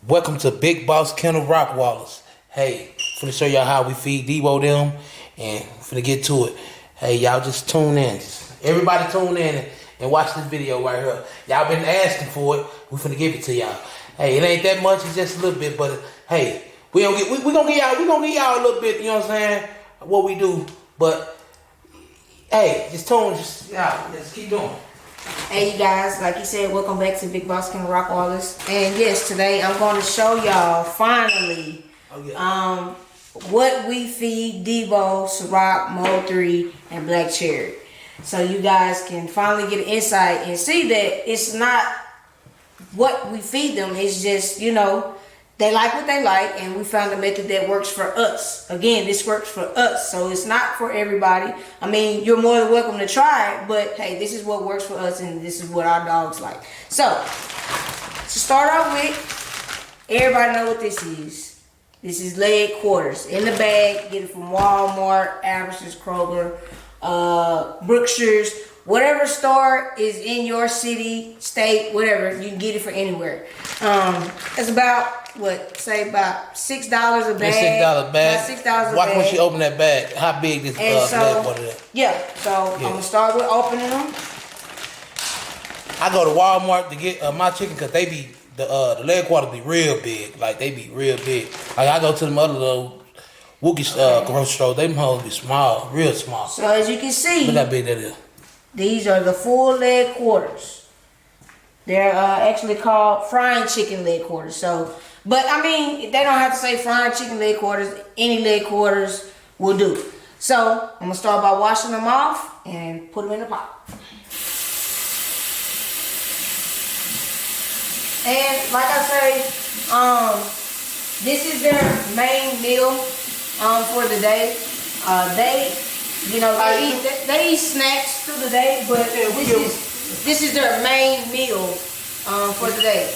Welcome to Big Boss Kennel Rockwallers. Hey, finna show y'all how we feed Debo them, and finna get to it. Hey, y'all just tune in. Everybody tune in and watch this video right here. Y'all been asking for it. We finna give it to y'all. Hey, it ain't that much. It's just a little bit, but hey, we gonna give y'all a little bit. You know what I'm saying? What we do, but hey, just tune. Let's keep doing. Hey you guys, like you said, welcome back to Big Boss Kennel Rockwallers. And yes, today I'm going to show y'all finally what we feed Debo, Ciroc, Mode 3, and Black Cherry. So you guys can finally get an insight and see that it's not what we feed them. It's just, you know, they like what they like, and we found a method that works for us. Again, this works for us, so it's not for everybody. I mean, you're more than welcome to try it, but hey, this is what works for us, and this is what our dogs like. So, to start off with, everybody know what this is. This is leg quarters. In the bag, get it from Walmart, Albertsons, Kroger, Brookshire's, whatever store is in your city, state, whatever, you can get it for anywhere. It's about about $6 a bag. $6 a bag. About $6 a bag. Watch when she open that bag. How big this leg quarter is. Yeah. So I'm gonna start with opening them. I go to Walmart to get my chicken because they be the leg quarters be real big. Like they be real big. Like I go to the other little Wookie's grocery store. They hoes be small, real small. So as you can see, look how big that is. These are the full leg quarters. They're actually called frying chicken leg quarters. So, but I mean, they don't have to say frying chicken leg quarters. Any leg quarters will do. So I'm gonna start by washing them off and put them in the pot. And like I say, this is their main meal for the day. They eat snacks through the day, but this is their main meal for the day.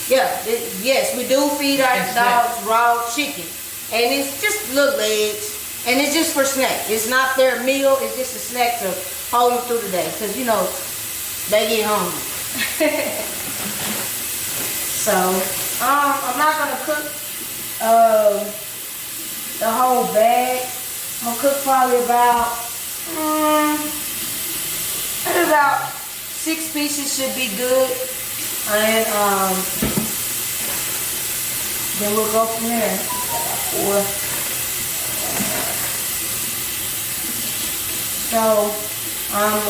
Yes, we do feed our dogs raw chicken, and it's just little legs, and it's just for snack. It's not their meal. It's just a snack to hold them through the day, because you know they get hungry. So I'm not gonna cook the whole bag. I'm gonna cook probably about 6 pieces should be good, and then we'll go from there. 4. So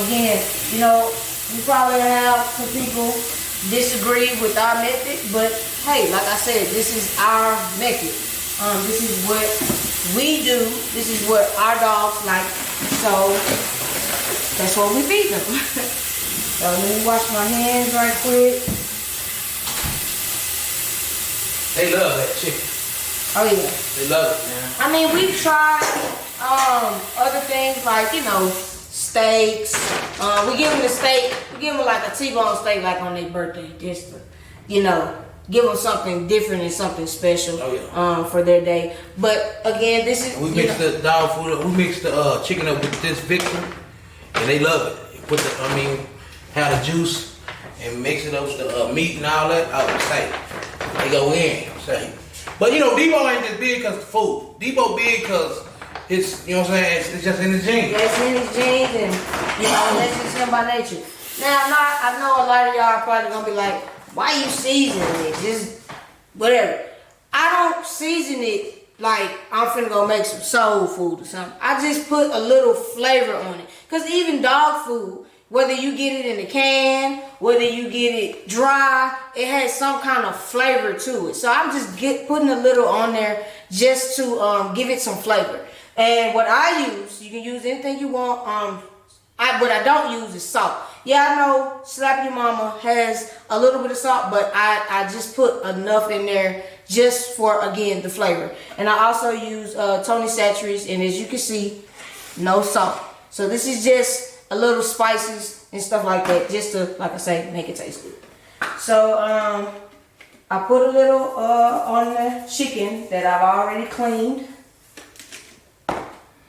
again, you know, we probably have some people disagree with our method, but hey, like I said, this is our method. This is what we do. This is what our dogs like. So that's what we feed them. So let me wash my hands right quick. They love that chicken. Oh yeah. They love it, man. I mean, we've tried other things like, you know, steaks. We give them the steak. We give them like a T-bone steak, like on their birthday, just to, you know, give them something different and something special for their day. But again, this is, we mix the dog food. We mix the chicken up with this Victor, and they love it. Put the, have the juice and mix it up with the meat and all that. Oh, say they go in. Say, but you know, Debo ain't just big because the food. Debo big because it's, you know what I'm saying, it's just in his genes. Yeah, it's in his genes, and you know, that's just him by nature. Now, I know a lot of y'all are probably gonna be like, why you seasoning it? Just whatever. I don't season it like I'm finna go make some soul food or something. I just put a little flavor on it. Cause even dog food, whether you get it in a can, whether you get it dry, it has some kind of flavor to it. So I'm just putting a little on there just to give it some flavor. And what I use, you can use anything you want. What I don't use is salt. Yeah, I know Slap Your Mama has a little bit of salt, but I just put enough in there just for, again, the flavor. And I also use Tony Chachere's, and as you can see, no salt. So this is just a little spices and stuff like that, just to, like I say, make it taste good. So I put a little on the chicken that I've already cleaned,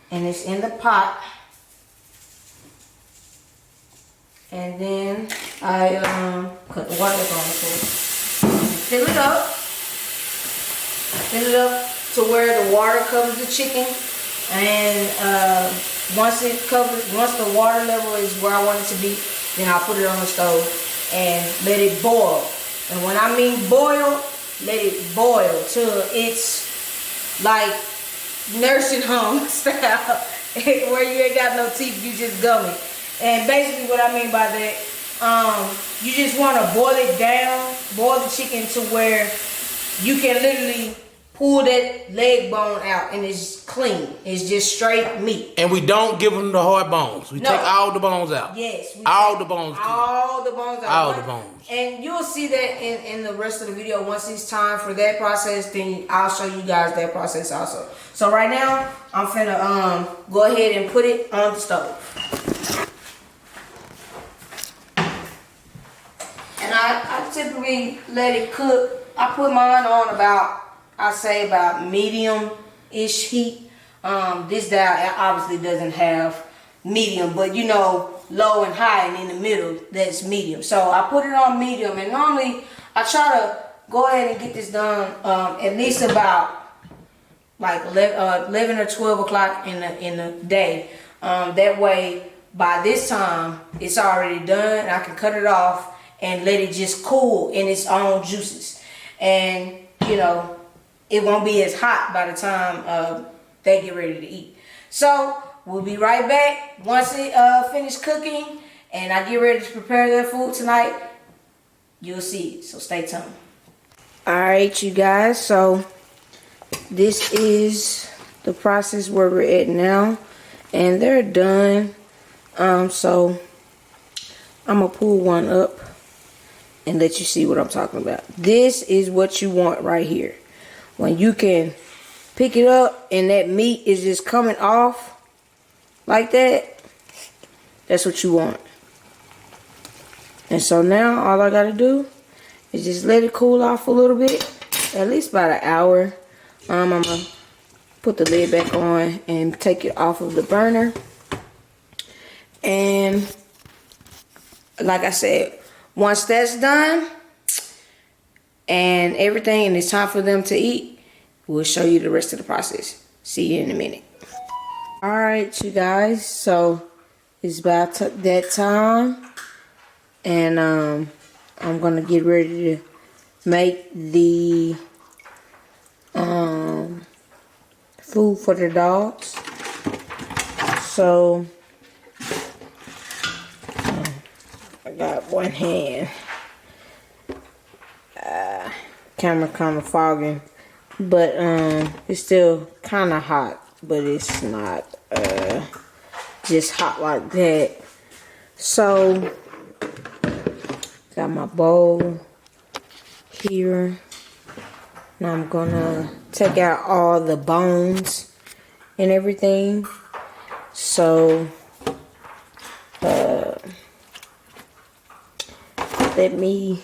and it's in the pot. And then I cut the water on it, fill it up. fill it up to where the water covers the chicken. And once the water level is where I want it to be, then I'll put it on the stove and let it boil. And when I mean boil, let it boil till it's like nursing home style, where you ain't got no teeth, you just gummy. And basically what I mean by that, you just want to boil it down, boil the chicken to where you can literally pull that leg bone out and it's clean. It's just straight meat. And we don't give them the hard bones. We take all the bones out. Yes. All the bones. All the bones out. All the bones. And you'll see that in the rest of the video. Once it's time for that process, then I'll show you guys that process also. So right now, I'm finna go ahead and put it on the stove. And I typically let it cook. I put mine on about, I say about medium-ish heat. This dial obviously doesn't have medium, but you know, low and high, and in the middle, that's medium. So I put it on medium, and normally I try to go ahead and get this done at least about like 11 or 12 o'clock in the day. That way, by this time, it's already done. I can cut it off and let it just cool in its own juices. And, you know, it won't be as hot by the time they get ready to eat. So we'll be right back once it finished cooking and I get ready to prepare their food tonight. You'll see it, so stay tuned. Alright, you guys, so this is the process where we're at now, and they're done. So I'm gonna pull one up and let you see what I'm talking about. This is what you want right here. When you can pick it up and that meat is just coming off like that, that's what you want. And so now all I gotta do is just let it cool off a little bit, at least about an hour. I'm gonna put the lid back on and take it off of the burner. And like I said, once that's done and everything and it's time for them to eat, we'll show you the rest of the process. See you in a minute. Alright, you guys, so it's about that time, and I'm gonna get ready to make the food for the dogs. So I got one hand. Camera kind of fogging, but it's still kind of hot, but it's not just hot like that. So got my bowl here. Now I'm gonna take out all the bones and everything. So let me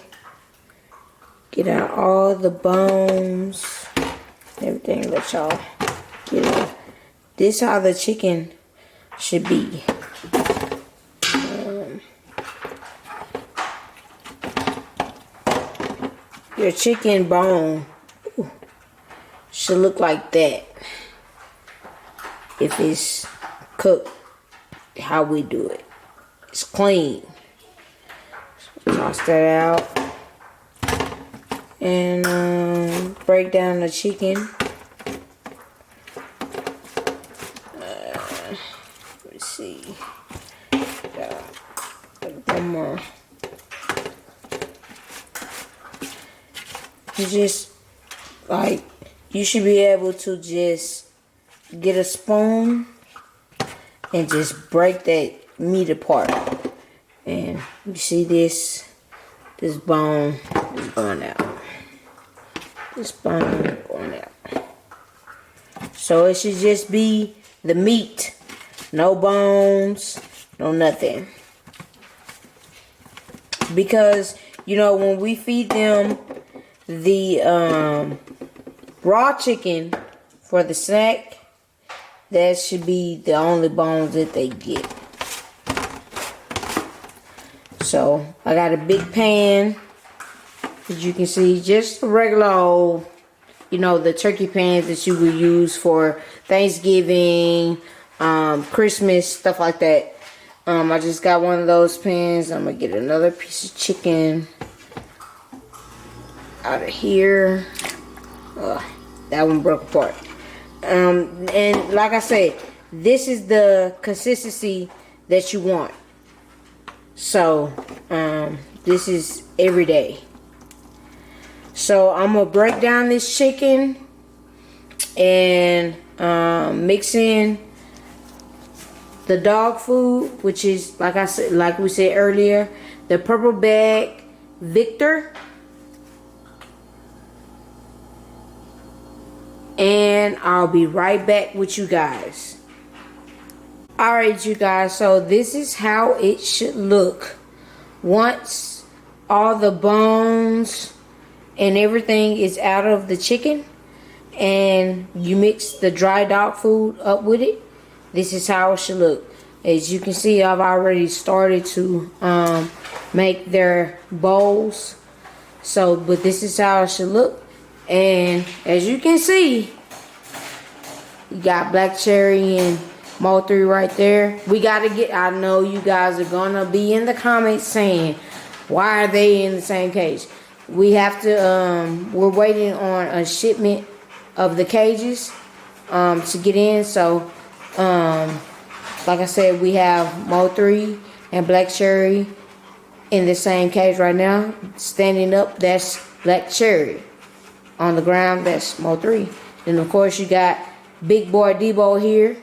get out all the bones, everything. Let y'all get it. This how the chicken should be. Your chicken bone should look like that if it's cooked how we do it. It's clean. So toss that out and break down the chicken. Let's see. Got one more. You just, like, you should be able to just get a spoon and just break that meat apart. And you see this bone is going out. This bone going out. So it should just be the meat. No bones, no nothing. Because, you know, when we feed them the raw chicken for the snack, that should be the only bones that they get. So I got a big pan, as you can see, just a regular old, you know, the turkey pans that you would use for Thanksgiving, Christmas, stuff like that. I just got one of those pans. I'm gonna get another piece of chicken out of here. That one broke apart. And like I said, this is the consistency that you want. So this is every day. So I'm gonna break down this chicken and mix in the dog food, which is like we said earlier, the purple bag Victor, and I'll be right back with you guys. Alright, you guys, so this is how it should look once all the bones and everything is out of the chicken and you mix the dry dog food up with it. This is how it should look. As you can see, I've already started to make their bowls. But this is how it should look. And as you can see, you got black cherry and Mo3 right there. We gotta get, I know you guys are gonna be in the comments saying, why are they in the same cage? We have to, we're waiting on a shipment of the cages to get in. So, like I said, we have Mo3 and black cherry in the same cage right now. Standing up, that's black cherry. On the ground, that's Mo3. Then of course you got big boy Debo here.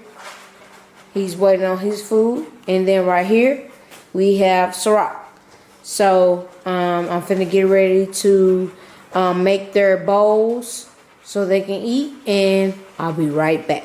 He's waiting on his food. And then right here, we have Ciroc. So, I'm finna get ready to make their bowls so they can eat. And I'll be right back.